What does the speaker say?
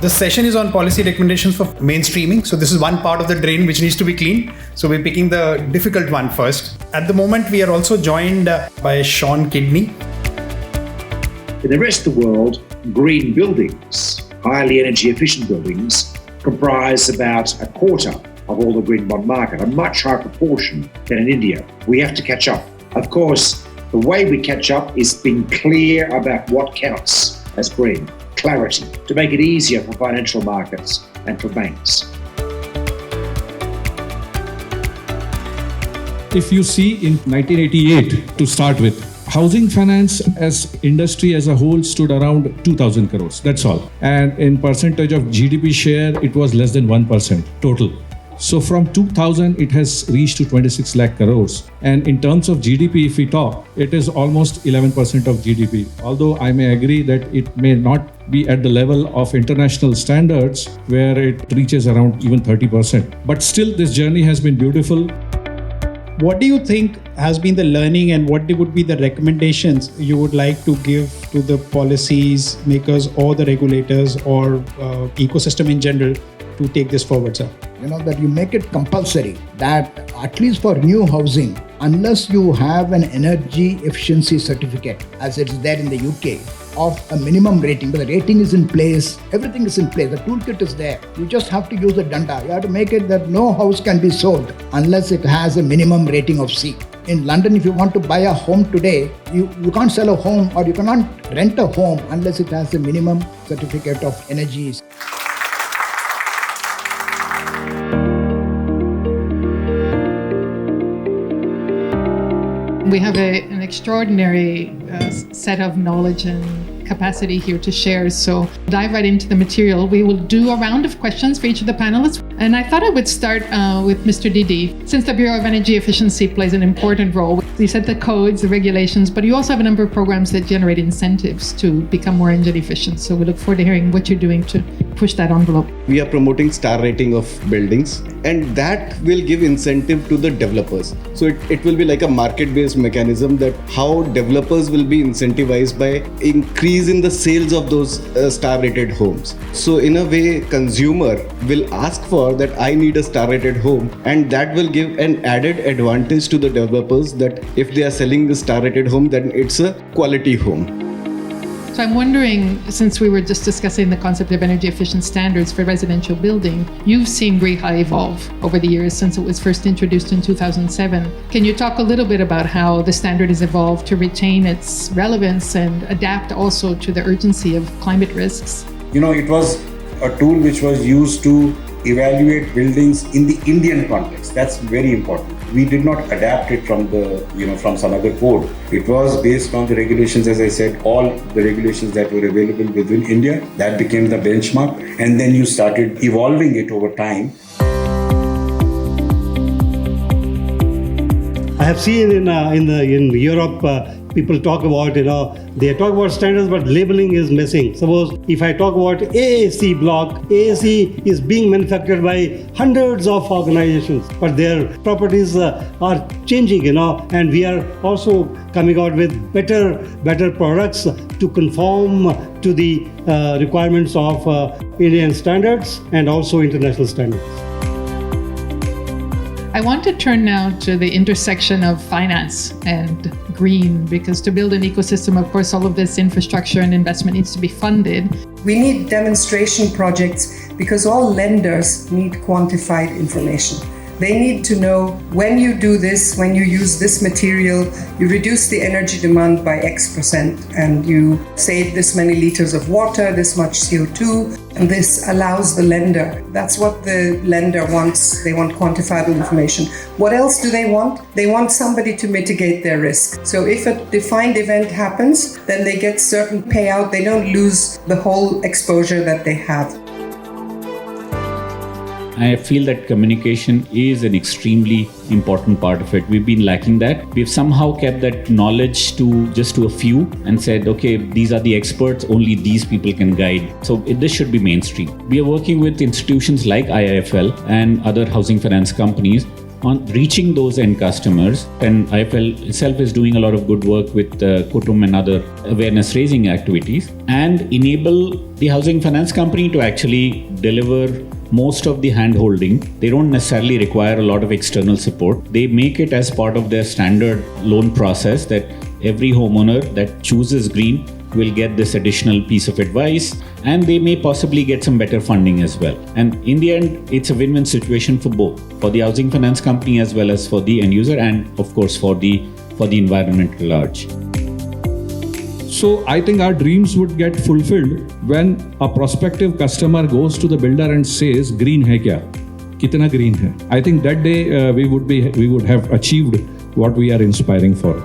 The session is on policy recommendations for mainstreaming. So this is one part of the drain which needs to be cleaned. So we're picking the difficult one first. At the moment, we are also joined by Sean Kidney. In the rest of the world, green buildings, highly energy efficient buildings, comprise about a quarter of all the green bond market, a much higher proportion than in India. We have to catch up. Of course, the way we catch up is being clear about what counts as green. Clarity, to make it easier for financial markets and for banks. If you see in 1988, to start with, housing finance as industry as a whole stood around 2,000 crores. That's all. And in percentage of GDP share, it was less than 1% total. So from 2000, it has reached to 26 lakh crores. And in terms of GDP, if we talk, it is almost 11% of GDP. Although I may agree that it may not be at the level of international standards where it reaches around even 30%. But still, this journey has been beautiful. What do you think has been the learning and what would be the recommendations you would like to give to the policies makers or the regulators or ecosystem in general to take this forward, sir? That you make it compulsory that at least for new housing, unless you have an energy efficiency certificate, as it's there in the UK, of a minimum rating, but the rating is in place, everything is in place, the toolkit is there. You just have to use the danda. You have to make it that no house can be sold unless it has a minimum rating of C. In London, if you want to buy a home today, you can't sell a home or you cannot rent a home unless it has a minimum certificate of energy. We have an extraordinary set of knowledge and capacity here to share. So dive right into the material. We will do a round of questions for each of the panelists. And I thought I would start with Mr. Didi. Since the Bureau of Energy Efficiency plays an important role, you set the codes, the regulations, but you also have a number of programs that generate incentives to become more energy efficient. So we look forward to hearing what you're doing to push that envelope. We are promoting star rating of buildings, and that will give incentive to the developers. So it will be like a market-based mechanism that how developers will be incentivized by increasing the sales of those star rated homes. So in a way, consumer will ask for that I need a star rated home, and that will give an added advantage to the developers that if they are selling the star rated home, then it's a quality home. So I'm wondering, since we were just discussing the concept of energy efficient standards for residential building, you've seen GREHA evolve over the years since it was first introduced in 2007. Can you talk a little bit about how the standard has evolved to retain its relevance and adapt also to the urgency of climate risks? It was a tool which was used to evaluate buildings in the Indian context. That's very important. We did not adapt it from from some other code. It was based on the regulations, as I said, all the regulations that were available within India. That became the benchmark, and then you started evolving it over time. I have seen in Europe, people talk about, they talk about standards, but labeling is missing. Suppose if I talk about AAC block, AAC is being manufactured by hundreds of organizations, but their properties are changing, and we are also coming out with better products to conform to the requirements of Indian standards and also international standards. I want to turn now to the intersection of finance and green, because to build an ecosystem, of course, all of this infrastructure and investment needs to be funded. We need demonstration projects because all lenders need quantified information. They need to know when you do this, when you use this material, you reduce the energy demand by X% and you save this many liters of water, this much CO2, and this allows the lender. That's what the lender wants. They want quantifiable information. What else do they want? They want somebody to mitigate their risk. So if a defined event happens, then they get certain payout. They don't lose the whole exposure that they have. I feel that communication is an extremely important part of it. We've been lacking that. We've somehow kept that knowledge to a few and said, okay, these are the experts, only these people can guide. So this should be mainstream. We are working with institutions like IIFL and other housing finance companies on reaching those end customers. And IIFL itself is doing a lot of good work with Kutumb and other awareness raising activities, and enable the housing finance company to actually deliver most of the hand holding. They don't necessarily require a lot of external support. They make it as part of their standard loan process that every homeowner that chooses green will get this additional piece of advice, and they may possibly get some better funding as well. And in the end, it's a win-win situation for both, for the housing finance company as well as for the end user, and of course for the environment at large. So I think our dreams would get fulfilled when a prospective customer goes to the builder and says, "Green hai kya? Kitna green hai?" I think that day we would have achieved what we are inspiring for.